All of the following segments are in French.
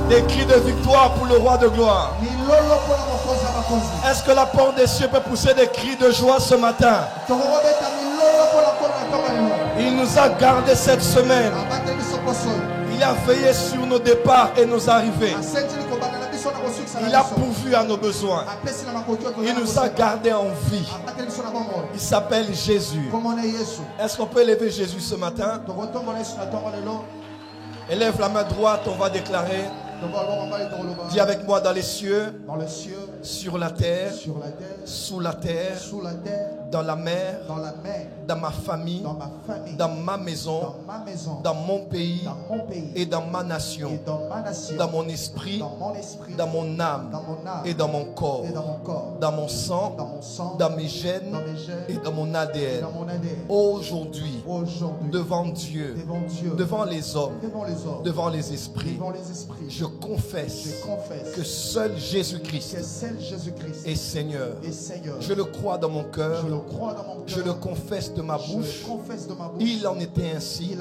Des cris de victoire pour le roi de gloire. Est-ce que la porte des cieux peut pousser des cris de joie ce matin? Il nous a gardés cette semaine. Il a veillé sur nos départs et nos arrivées. Il a pourvu à nos besoins. Il nous a gardés en vie. Il s'appelle Jésus. Est-ce qu'on peut élever Jésus ce matin? Élève la main droite, on va déclarer. Dis avec moi: dans les cieux, sur la terre, sous la terre, dans la mer, dans ma famille, dans ma maison, dans mon pays et dans ma nation, dans mon esprit, dans mon âme et dans mon corps, dans mon sang, dans mes gènes et dans mon ADN. Aujourd'hui, devant Dieu, devant les hommes, devant les esprits, je confesse que seul Jésus-Christ est Seigneur. Je le crois dans mon cœur. Je le confesse de ma bouche. Il en était ainsi.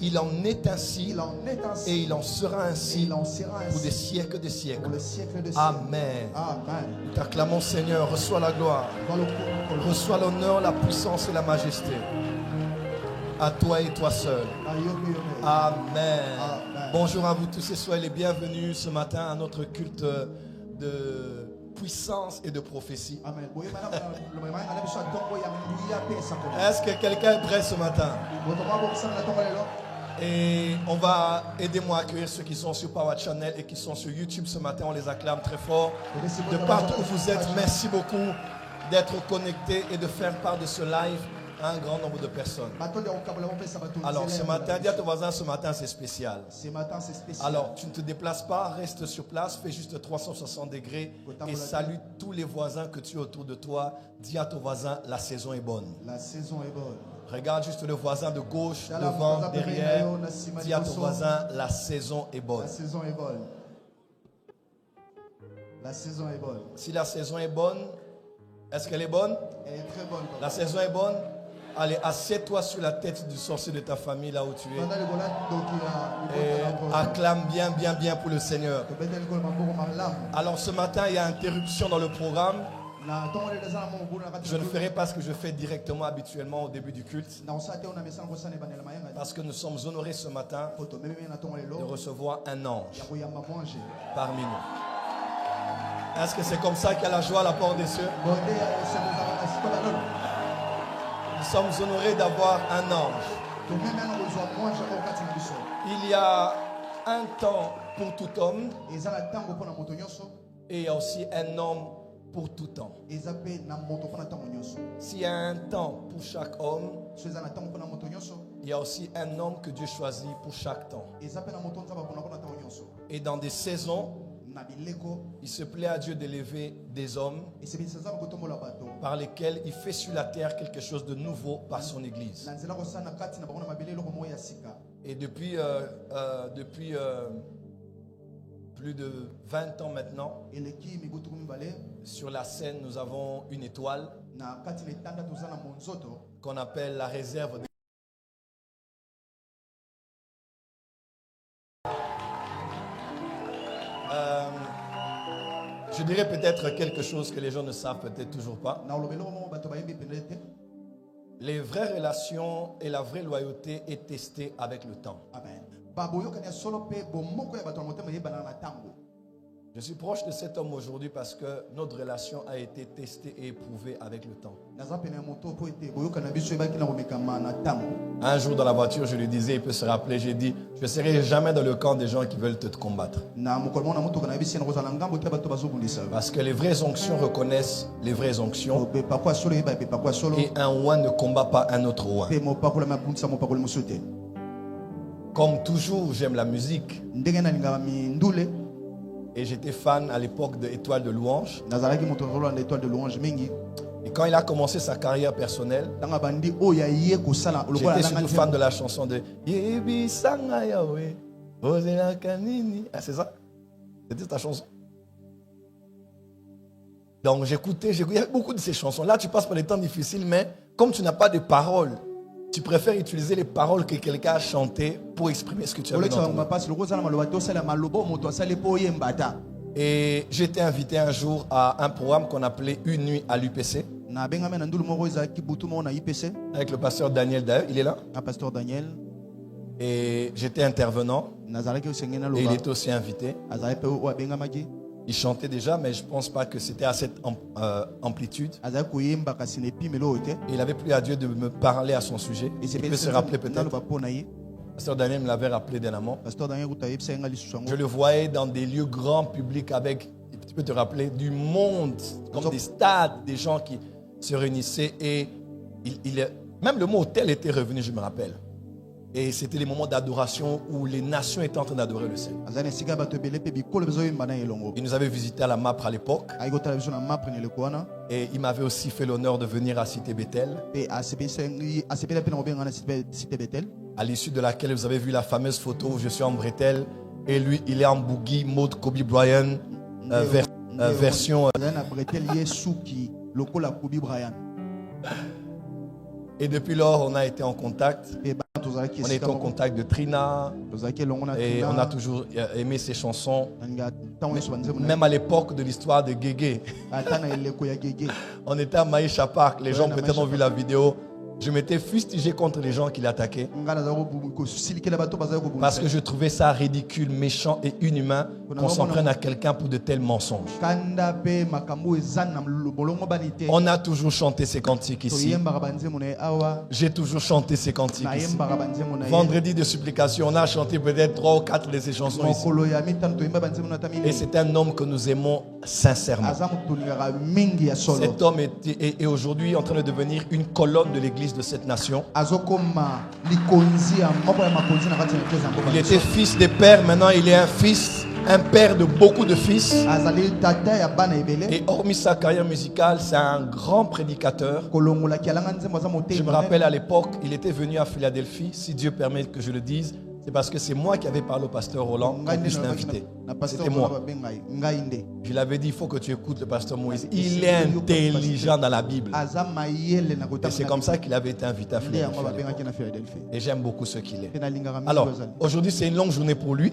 Il en est ainsi. Et il en sera ainsi pour des siècles des siècles. Amen. Nous t'acclamons, Seigneur. Reçois la gloire. Reçois l'honneur, la puissance et la majesté. À toi et toi seul. Amen. Bonjour à vous tous et soyez les bienvenus ce matin à notre culte de puissance et de prophétie. Est-ce que quelqu'un est prêt ce matin? Et on va aider-moi à accueillir ceux qui sont sur Power Channel et qui sont sur YouTube ce matin. On les acclame très fort. De partout où vous êtes, merci beaucoup d'être connectés et de faire part de ce live à un grand nombre de personnes. Alors ce matin, dis à ton voisin, ce matin c'est spécial. Alors tu ne te déplaces pas, reste sur place, fais juste 360 degrés et salue tous les voisins que tu as autour de toi. Dis à ton voisin, la saison est bonne. La saison est bonne. Regarde juste le voisin de gauche, devant, derrière. Dis à ton voisin, la saison est bonne. La saison est bonne. La saison est bonne. Si la saison est bonne, est-ce qu'elle est bonne? Elle est très bonne. La saison est bonne? Allez, assieds-toi sur la tête du sorcier de ta famille, là où tu es. Et acclame bien, bien, bien pour le Seigneur. Alors ce matin, il y a interruption dans le programme. Je ne ferai pas ce que je fais directement habituellement au début du culte. Parce que nous sommes honorés ce matin de recevoir un ange parmi nous. Est-ce que c'est comme ça qu'il y a la joie à la porte des cieux? Nous sommes honorés d'avoir un ange. Il y a un temps pour tout homme et il y a aussi un homme pour tout temps. S'il y a un temps pour chaque homme, il y a aussi un homme que Dieu choisit pour chaque temps. Et dans des saisons, il se plaît à Dieu d'élever des hommes par lesquels il fait sur la terre quelque chose de nouveau par son Église. Et depuis plus de 20 ans maintenant, sur la scène, nous avons une étoile qu'on appelle la réserve. Je dirais peut-être quelque chose que les gens ne savent peut-être toujours pas. Les vraies relations et la vraie loyauté est testée avec le temps. Amen. Je suis proche de cet homme aujourd'hui parce que notre relation a été testée et éprouvée avec le temps. Un jour dans la voiture, je lui disais, il peut se rappeler, j'ai dit, je ne serai jamais dans le camp des gens qui veulent te combattre. Parce que les vraies onctions reconnaissent les vraies onctions. Et un roi ne combat pas un autre roi. Comme toujours, j'aime la musique. Et j'étais fan à l'époque de Étoile de Louange. Et quand il a commencé sa carrière personnelle, j'étais surtout fan de la chanson de Yebi Sanga Yahweh. Ah, c'est ça? C'était ta chanson? Donc j'écoutais, il y avait beaucoup de ces chansons. Là, tu passes par des temps difficiles, mais comme tu n'as pas de paroles, Tu préfères utiliser les paroles que quelqu'un a chantées pour exprimer ce que tu as entendu. Et j'étais invité un jour à un programme qu'on appelait Une nuit à l'UPC. Avec le pasteur Daniel Dae, il est là. Pasteur Daniel. Et j'étais intervenant. Et il était aussi invité. Il chantait déjà, mais je ne pense pas que c'était à cette amplitude. Et il avait plu à Dieu de me parler à son sujet. Il peut se rappeler peut-être. Pasteur Daniel me l'avait rappelé dernièrement. Je le voyais dans des lieux grands publics avec, tu peux te rappeler, du monde, comme des stades, des gens qui se réunissaient. Et même le mot hôtel était revenu, je me rappelle. Et c'était les moments d'adoration où les nations étaient en train d'adorer le Seigneur. Il nous avait visité à la MAPRE à l'époque. Et il m'avait aussi fait l'honneur de venir à Cité Bethel. À l'issue de laquelle vous avez vu la fameuse photo où je suis en bretelle. Et lui, il est en boogie, mode Kobe Bryant, version. Et depuis lors, on a été en contact. On était en contact de Trina. Et on a toujours aimé ses chansons. Même à l'époque de l'histoire de Guégué. On était à Maïcha Park. Les gens peut-être ont vu la vidéo. Je m'étais fustigé contre les gens qui l'attaquaient. Parce que je trouvais ça ridicule, méchant et inhumain qu'on s'en prenne à quelqu'un pour de tels mensonges. On a toujours chanté ces cantiques ici. J'ai toujours chanté ces cantiques ici. Vendredi de supplication, on a chanté peut-être 3 ou 4 de ces chansons ici. Et c'est un homme que nous aimons sincèrement. Cet homme est aujourd'hui en train de devenir une colonne de l'église de cette nation. Il était fils des pères, maintenant il est un fils, un père de beaucoup de fils. Et hormis sa carrière musicale, c'est un grand prédicateur. Je me rappelle à l'époque, il était venu à Philadelphie, si Dieu permet que je le dise. C'est parce que c'est moi qui avais parlé au pasteur Roland qu'on puisse l'inviter. C'était moi. Je l'avais dit, il faut que tu écoutes le pasteur Moïse. Il est intelligent dans la Bible. Et c'est comme ça qu'il avait été invité à Philadelphie. Et j'aime beaucoup ce qu'il est. Alors, aujourd'hui, c'est une longue journée pour lui.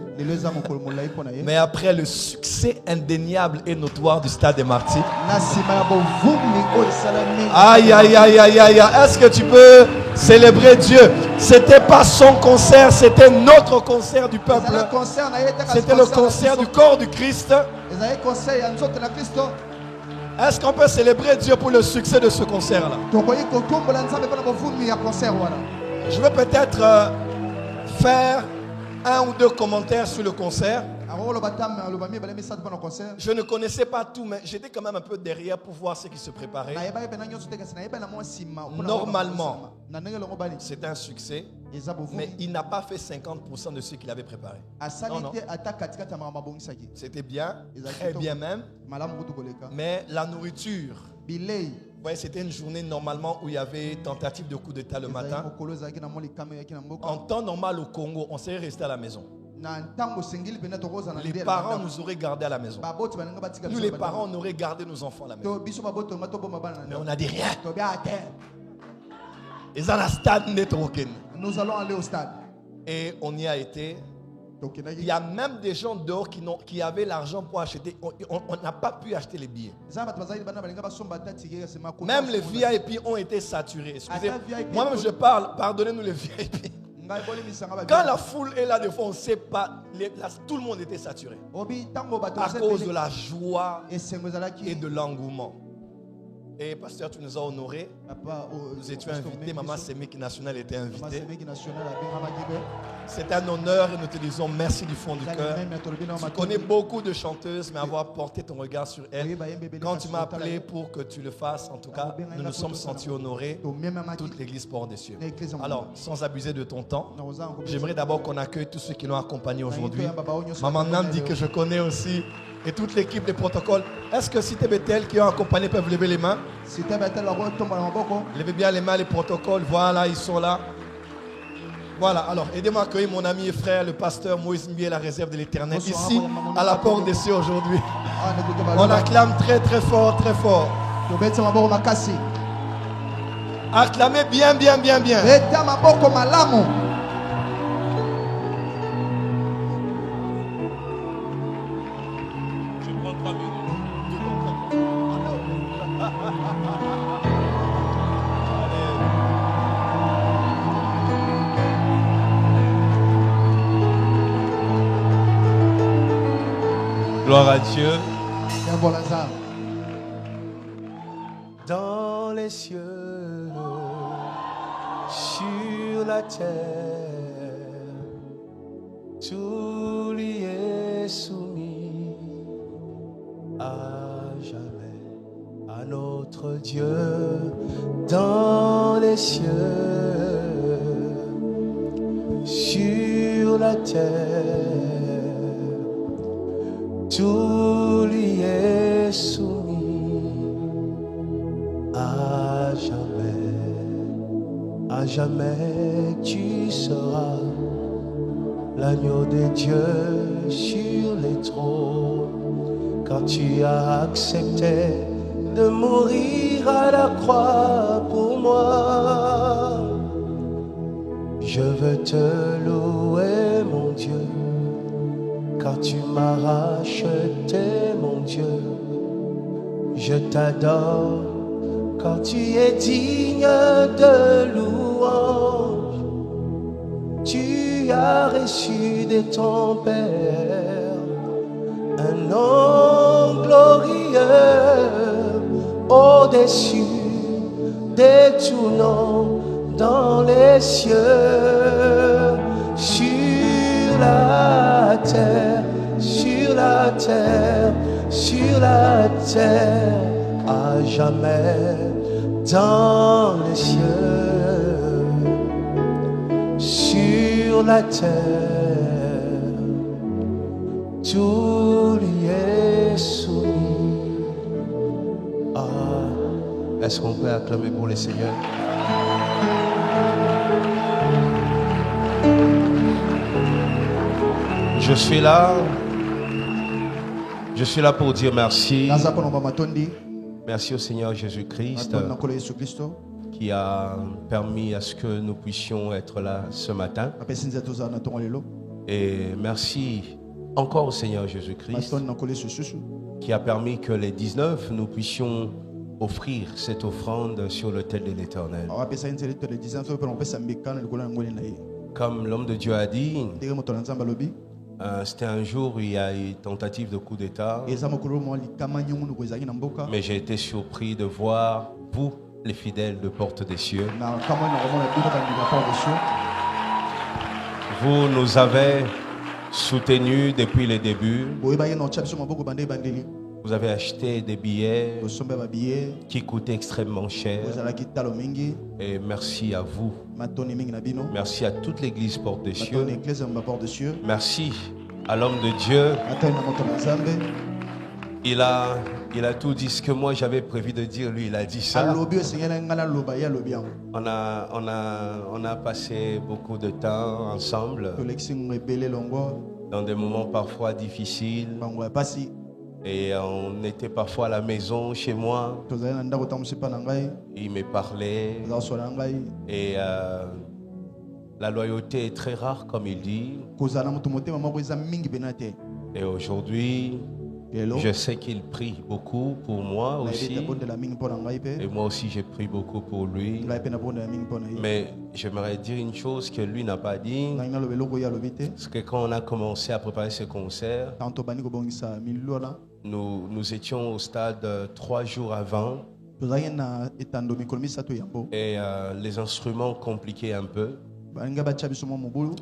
Mais après le succès indéniable et notoire du Stade des Martyrs. Aïe, aïe, aïe, aïe, aïe. Est-ce que tu peux célébrer Dieu? C'était pas son concert, c'était notre concert du peuple. C'était le concert du corps du Christ. Est-ce qu'on peut célébrer Dieu pour le succès de ce concert-là? Je veux peut-être faire 1 ou 2 commentaires sur le concert. Je ne connaissais pas tout, mais j'étais quand même un peu derrière pour voir ce qui se préparait. Normalement, c'est un succès, mais il n'a pas fait 50% de ce qu'il avait préparé. Non, non. C'était bien, très bien même, mais la nourriture, ouais, c'était une journée normalement où il y avait tentative de coup d'état le matin. En temps normal au Congo, on serait resté à la maison. Les parents nous auraient gardés à la maison. Nous les parents, on aurait gardé nos enfants à la maison. Mais on n'a dit rien. Nous allons aller au stade. Et on y a été. Il y a même des gens dehors qui avaient l'argent pour acheter. On n'a pas pu acheter les billets. Même les VIP ont été saturés. Excusez, moi-même je parle, pardonnez-nous les VIP. Quand la foule est là, des fois on ne sait pas, tout le monde était saturé à cause de la joie et de l'engouement. Et pasteur, tu nous as honorés. Nous étions invités. Maman Sémique Nationale était invitée. C'est un honneur et nous te disons merci du fond du cœur. Tu connais beaucoup de chanteuses, mais avoir porté ton regard sur elles. Quand tu m'as appelé pour que tu le fasses, en tout cas, nous nous sommes sentis honorés. Toute l'église Port des Cieux. Alors, sans abuser de ton temps, j'aimerais d'abord qu'on accueille tous ceux qui l'ont accompagné aujourd'hui. Maman Nandi, que je connais aussi, et toute l'équipe des protocoles. Est-ce que Cité Bethel qui ont accompagné peuvent lever les mains? Levez bien les mains, les protocoles. Voilà, ils sont là. Voilà, alors aidez-moi à accueillir mon ami et frère, le pasteur Moïse Mbié, la réserve de l'Éternel, ici à la Porte des Cieux aujourd'hui. On acclame très très fort, très fort. Acclamez bien, bien, bien, bien. Gloire à Dieu. Dans les cieux, sur la terre, tout lui est soumis à jamais à notre Dieu. Dans les cieux, sur la terre, tout lui est soumis à jamais tu seras l'agneau de Dieu sur les trônes, car tu as accepté de mourir à la croix pour moi. Je veux te louer mon Dieu, car tu m'as racheté, mon Dieu. Je t'adore, car tu es digne de louange. Tu as reçu de ton Père un nom glorieux au-dessus de tout nom dans les cieux, sur la terre, sur la terre, sur la terre, à jamais dans les cieux, sur la terre, tout lui est soumis. Ah, est-ce qu'on peut acclamer pour le Seigneur? Je suis là pour dire merci. Merci au Seigneur Jésus-Christ qui a permis à ce que nous puissions être là ce matin. Et merci encore au Seigneur Jésus-Christ qui a permis que les 19 nous puissions offrir cette offrande sur l'autel de l'Éternel. Comme l'homme de Dieu a dit, c'était un jour où il y a eu tentative de coup d'État. Mais j'ai été surpris de voir vous, les fidèles de Porte des Cieux. Vous nous avez soutenus depuis le début. Vous avez acheté des billets qui coûtaient extrêmement cher. Et merci à vous. Merci à toute l'église Porte des Cieux. Merci à l'homme de Dieu. Il a tout dit ce que moi j'avais prévu de dire. Lui, il a dit ça. On a passé beaucoup de temps ensemble dans des moments parfois difficiles. Et on était parfois à la maison, chez moi. Il me parlait. Et la loyauté est très rare, comme il dit. Et aujourd'hui, je sais qu'il prie beaucoup pour moi aussi. Et moi aussi, j'ai prié beaucoup pour lui. Mais j'aimerais dire une chose que lui n'a pas dit. C'est que quand on a commencé à préparer ce concert, nous étions au stade 3 jours avant. Et les instruments compliquaient un peu. Et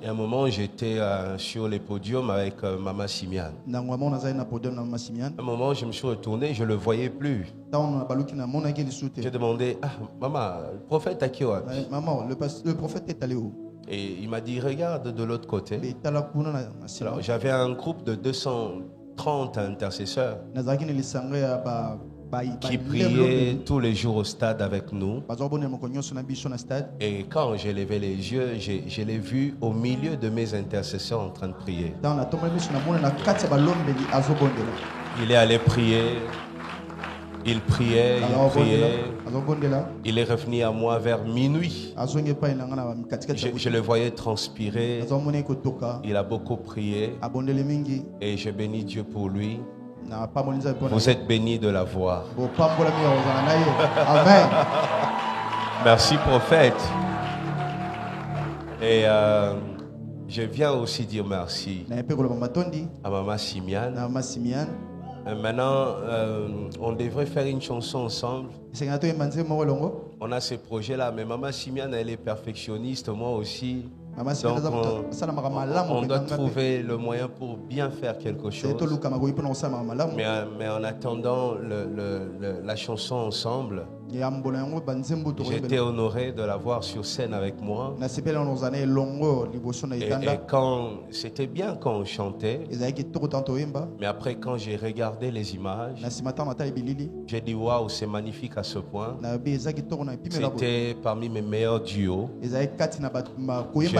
à un moment, j'étais sur les podiums avec Maman Simian. À un moment, je me suis retourné, je ne le voyais plus. J'ai demandé, maman, le prophète à qui? Le prophète est allé où? Et il m'a dit, regarde de l'autre côté. Alors, j'avais un groupe de 230 intercesseurs qui priait tous les jours au stade avec nous. Et quand j'ai levé les yeux, je l'ai vu au milieu de mes intercesseurs en train de prier. Il est allé prier. Il priait, il priait. Il est revenu à moi vers minuit. Je le voyais transpirer. Il a beaucoup prié. Et je bénis Dieu pour lui. Vous êtes bénis de la voir. Amen. Merci, prophète. Et je viens aussi dire merci à Maman Simiane. Maintenant, on devrait faire une chanson ensemble. On a ce projet-là, mais Maman Simiane, elle est perfectionniste, moi aussi. Donc, on doit trouver le moyen pour bien faire quelque chose. Mais en attendant la chanson ensemble, j'étais honoré de la voir sur scène avec moi. Et quand c'était bien quand on chantait, mais après quand j'ai regardé les images, j'ai dit waouh, c'est magnifique à ce point. C'était parmi mes meilleurs duos.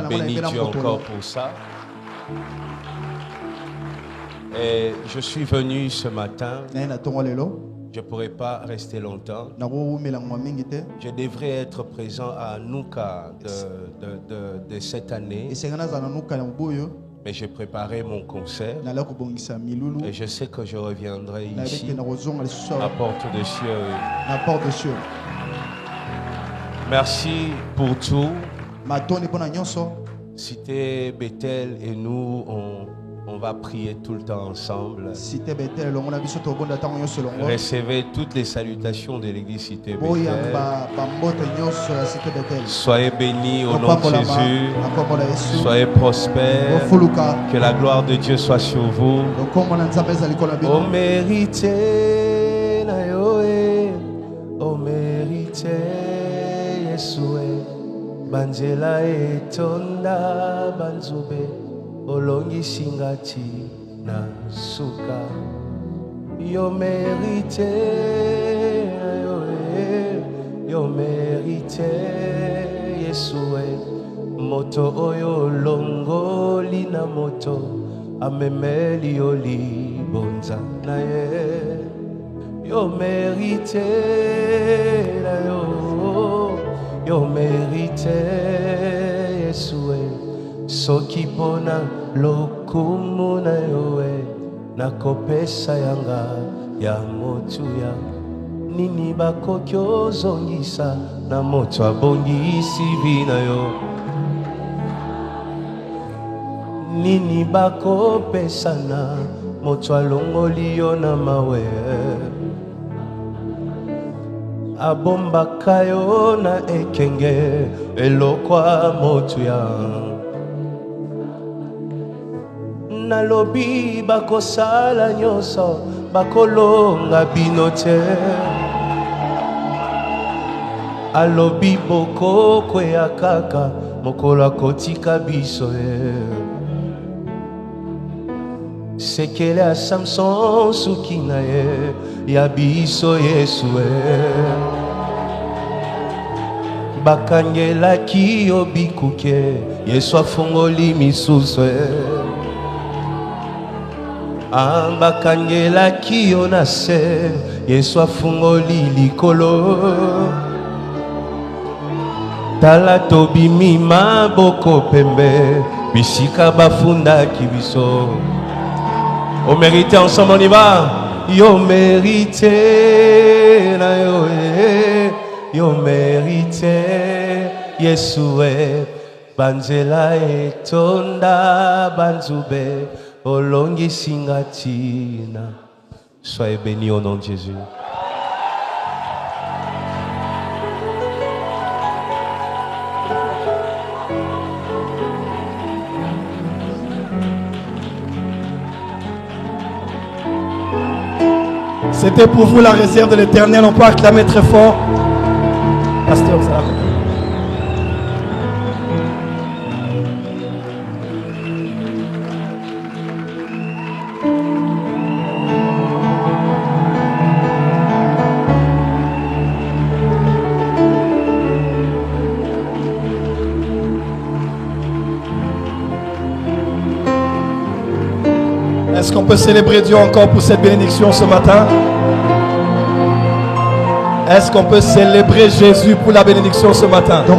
Je bénis Dieu encore pour ça. Et je suis venu ce matin. Je ne pourrais pas rester longtemps. Je devrais être présent à Nuka de cette année. Mais j'ai préparé mon concert. Et je sais que je reviendrai ici à Porte de Cieux. Merci pour tout. Cité Bethel et nous, on va prier tout le temps ensemble. Recevez toutes les salutations de l'église Cité Bethel. Soyez bénis au nom de Jésus. Soyez prospères. Que la gloire de Dieu soit sur vous. Ô mérité, Nayoé. Ô mérité, Yesoué. Banzela etonda banzube. Olongi singati na suka. Yo mérité, yo mérité, Yesoué. Moto oyo longoli na moto. Amemeli oli bonza na ye. Yo mérité, yo mérité, Yesoué. Soki pona lokumu na yowe nakopesa yanga ya motuya nini bakoki ozongisa na moto abongisi vina yo nini bakopesa na moto alongoli yo na mawe abombaka yo na ekenge elokwa motuya nalobi bakosala nyonso bakolonga bino te alobi bokokweya kaka mokolo akotika biso sekele ya Samson suki na ye ya biso Yesu bakangelaki yo bikuke Yesu afungoli misusu bakangelaki yo na se Yesu afungoli likolo tala tobimi maboko pembe bisika bafundaki biso. On mérite ensemble, on y va. Yo mérite na yo yo mérite Yesoué banzela etonda banzube olongi singatina. Soyez bénis au nom de Jésus. C'était pour vous la réserve de l'Éternel. On peut acclamer très fort. Pasteur, ça va. Est-ce qu'on peut célébrer Dieu encore pour cette bénédiction ce matin? Est-ce qu'on peut célébrer Jésus pour la bénédiction ce matin?